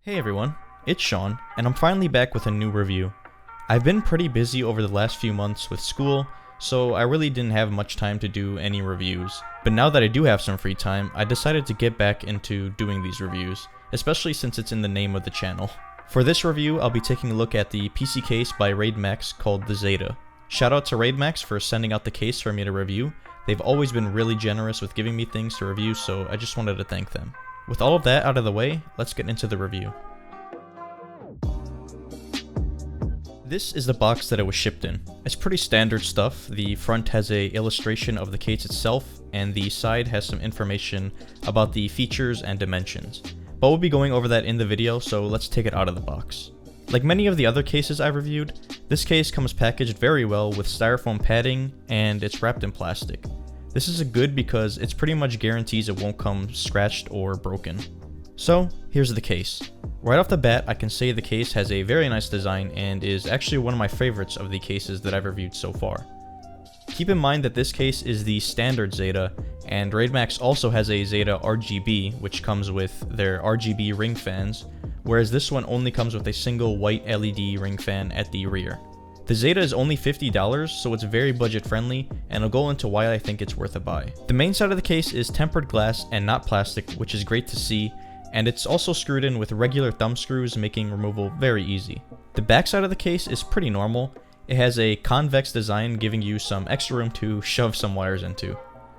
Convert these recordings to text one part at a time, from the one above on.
Hey everyone, it's Sean, and I'm finally back with a new review. I've been pretty busy over the last few months with school, so I really didn't have much time to do any reviews. But now that I do have some free time, I decided to get back into doing these reviews, especially since it's in the name of the channel. For this review, I'll be taking a look at the PC case by Raidmax called the Zeta. Shout out to Raidmax for sending out the case for me to review. They've always been really generous with giving me things to review, so I just wanted to thank them. With all of that out of the way, let's get into the review. This is the box that it was shipped in. It's pretty standard stuff. The front has an illustration of the case itself, and the side has some information about the features and dimensions. But we'll be going over that in the video, so let's take it out of the box. Like many of the other cases I've reviewed, this case comes packaged very well with styrofoam padding, and it's wrapped in plastic. This is a good because it's pretty much guarantees it won't come scratched or broken. So, here's the case. Right off the bat, I can say the case has a very nice design and is actually one of my favorites of the cases that I've reviewed so far. Keep in mind that this case is the standard Zeta, and Raidmax also has a Zeta RGB, which comes with their RGB ring fans, whereas this one only comes with a single white LED ring fan at the rear. The Zeta is only $50, so it's very budget friendly, and I'll go into why I think it's worth a buy. The main side of the case is tempered glass and not plastic, which is great to see, and it's also screwed in with regular thumb screws, making removal very easy. The back side of the case is pretty normal. It has a convex design giving you some extra room to shove some wires into,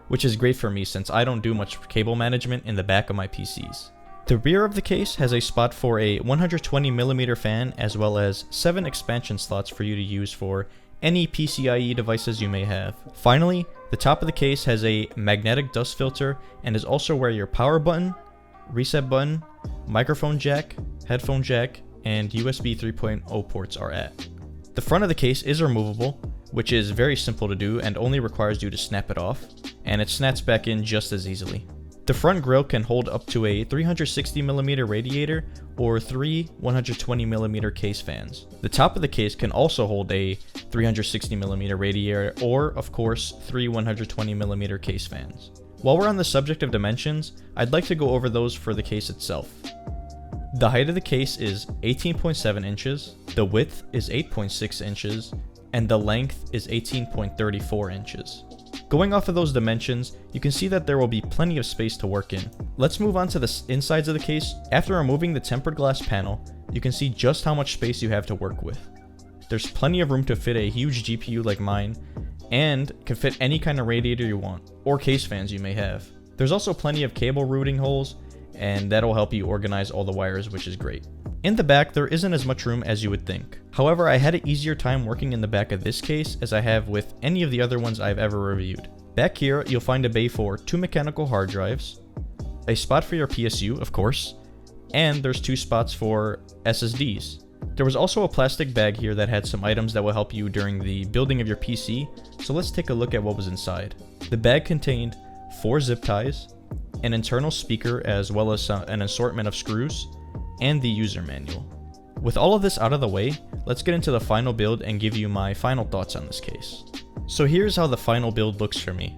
which is great for me since I don't do much cable management in the back of my PCs. The rear of the case has a spot for a 120mm fan as well as 7 expansion slots for you to use for any PCIe devices you may have. Finally, the top of the case has a magnetic dust filter and is also where your power button, reset button, microphone jack, headphone jack, and USB 3.0 ports are at. The front of the case is removable, which is very simple to do and only requires you to snap it off, and it snaps back in just as easily. The front grille can hold up to a 360mm radiator or 3 120mm case fans. The top of the case can also hold a 360mm radiator or, of course, 3 120mm case fans. While we're on the subject of dimensions, I'd like to go over those for the case itself. The height of the case is 18.7 inches, the width is 8.6 inches, and the length is 18.34 inches. Going off of those dimensions, you can see that there will be plenty of space to work in. Let's move on to the insides of the case. After removing the tempered glass panel, you can see just how much space you have to work with. There's plenty of room to fit a huge GPU like mine, and can fit any kind of radiator you want, or case fans you may have. There's also plenty of cable routing holes, and that'll help you organize all the wires, which is great. In the back, there isn't as much room as you would think. However, I had an easier time working in the back of this case as I have with any of the other ones I've ever reviewed. Back here, you'll find a bay for 2 mechanical hard drives, a spot for your PSU, of course, and there's 2 spots for SSDs. There was also a plastic bag here that had some items that will help you during the building of your PC, so let's take a look at what was inside. The bag contained 4 zip ties, an internal speaker as well as an assortment of screws, and the user manual. With all of this out of the way, let's get into the final build and give you my final thoughts on this case. So here's how the final build looks for me.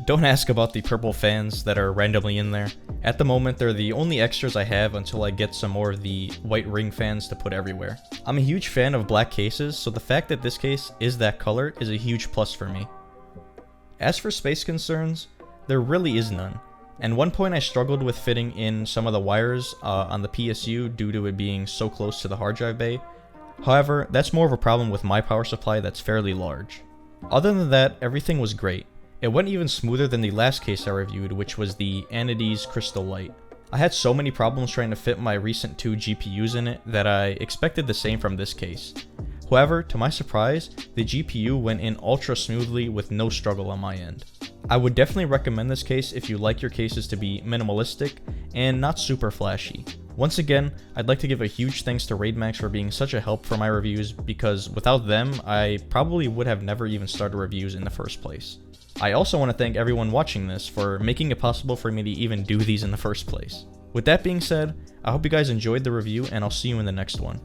Don't ask about the purple fans that are randomly in there. At the moment, they're the only extras I have until I get some more of the white ring fans to put everywhere. I'm a huge fan of black cases, so the fact that this case is that color is a huge plus for me. As for space concerns, there really is none. And one point I struggled with fitting in some of the wires on the PSU due to it being so close to the hard drive bay. However, that's more of a problem with my power supply that's fairly large. Other than that, everything was great. It went even smoother than the last case I reviewed, which was the Anades Crystal Light. I had so many problems trying to fit my recent 2 GPUs in it that I expected the same from this case. However, to my surprise, the GPU went in ultra smoothly with no struggle on my end. I would definitely recommend this case if you like your cases to be minimalistic and not super flashy. Once again, I'd like to give a huge thanks to Raidmax for being such a help for my reviews, because without them, I probably would have never even started reviews in the first place. I also want to thank everyone watching this for making it possible for me to even do these in the first place. With that being said, I hope you guys enjoyed the review, and I'll see you in the next one.